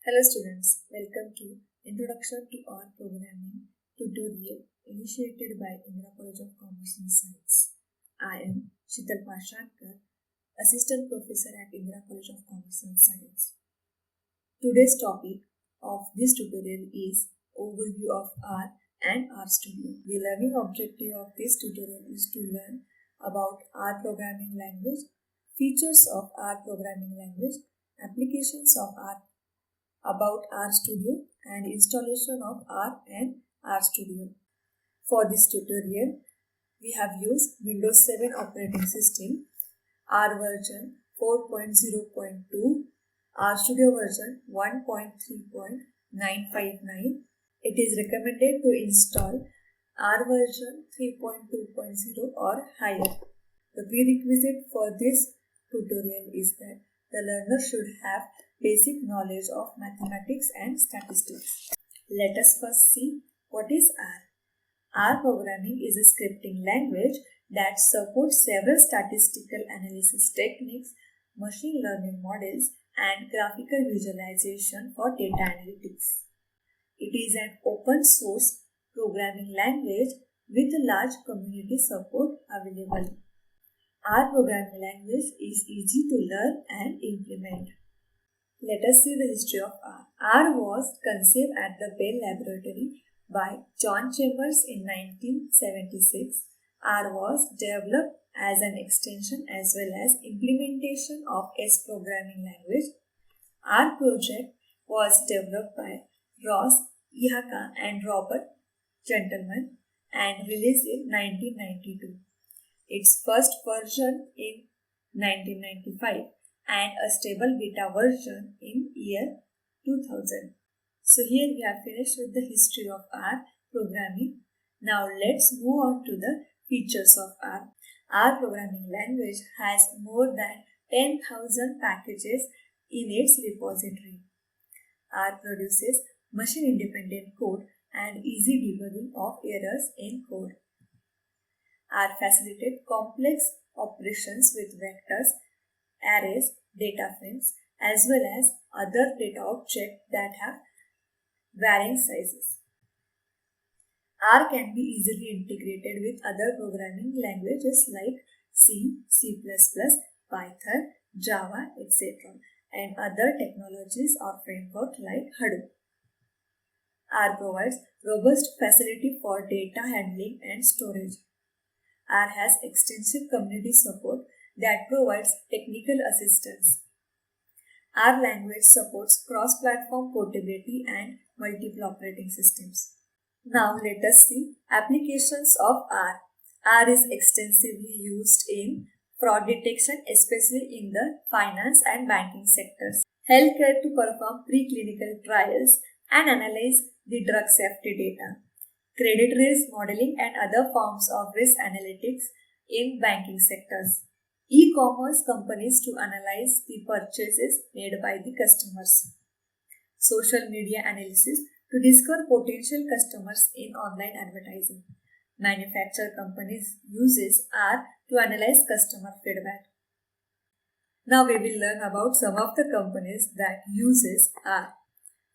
Hello students, welcome to Introduction to R Programming tutorial initiated by Indira College of Commerce and Science. I am Shital Pashankar, Assistant Professor at Indira College of Commerce and Science. Today's topic of this tutorial is Overview of R and RStudio. The learning objective of this tutorial is to learn about R programming language, features of R programming language, applications of R, about RStudio and installation of R and RStudio. For this tutorial, we have used Windows 7 operating system, R version 4.0.2, RStudio version 1.3.959. It is recommended to install R version 3.2.0 or higher. The prerequisite for this tutorial is that the learner should have basic knowledge of mathematics and statistics. Let us first see what is R. R programming is a scripting language that supports several statistical analysis techniques, machine learning models, and graphical visualization for data analytics. It is an open source programming language with a large community support available. R programming language is easy to learn and implement. Let us see the history of R. R was conceived at the Bell Laboratory by John Chambers in 1976. R was developed as an extension as well as implementation of S programming language. R project was developed by Ross Ihaka and Robert Gentleman and released in 1992. Its first version in 1995 and a stable beta version in year 2000. So here we have finished with the history of R programming. Now let's move on to the features of R. R programming language has more than 10,000 packages in its repository. R produces machine-independent code and easy debugging of errors in code. R facilitates complex operations with vectors, arrays, data frames, as well as other data objects that have varying sizes. R can be easily integrated with other programming languages like C, C++, Python, Java, etc. and other technologies or frameworks like Hadoop. R provides robust facility for data handling and storage. R has extensive community support that provides technical assistance. R language supports cross-platform portability and multiple operating systems. Now let us see applications of R. R is extensively used in fraud detection, especially in the finance and banking sectors. Healthcare to perform preclinical trials and analyze the drug safety data. Credit risk modeling and other forms of risk analytics in banking sectors. E-commerce companies to analyze the purchases made by the customers. Social media analysis to discover potential customers in online advertising. Manufacturer companies uses R to analyze customer feedback. Now we will learn about some of the companies that uses R.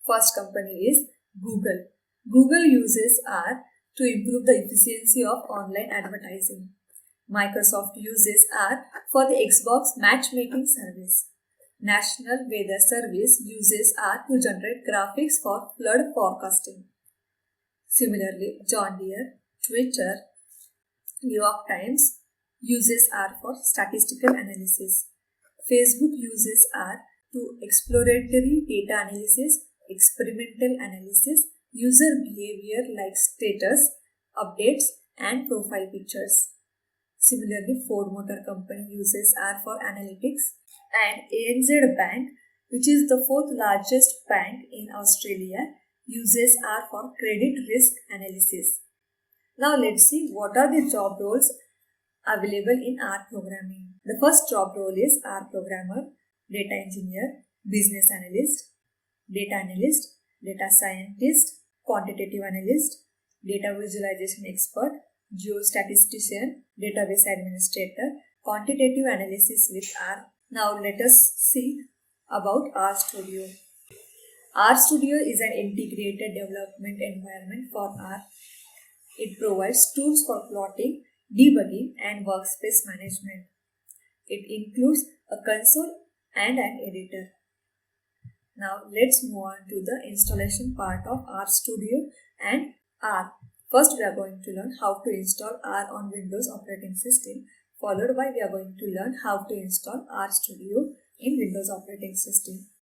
First company is Google. Google uses R to improve the efficiency of online advertising. Microsoft uses R for the Xbox matchmaking service. National Weather Service uses R to generate graphics for flood forecasting. Similarly, John Deere, Twitter, New York Times uses R for statistical analysis. Facebook uses R to exploratory data analysis, experimental analysis, user behavior like status, updates, and profile pictures. Similarly, Ford Motor Company uses R for analytics, and ANZ Bank, which is the fourth largest bank in Australia, uses R for credit risk analysis. Now let's see what are the job roles available in R programming. The first job role is R programmer, data engineer, business analyst, data scientist, quantitative analyst, data visualization expert, geostatistician, database administrator, quantitative analysis with R. Now let us see about RStudio. RStudio is an integrated development environment for R. It provides tools for plotting, debugging, and workspace management. It includes a console and an editor. Now let's move on to the installation part of RStudio and R. First we are going to learn how to install R on Windows operating system. Followed by we are going to learn how to install RStudio in Windows operating system.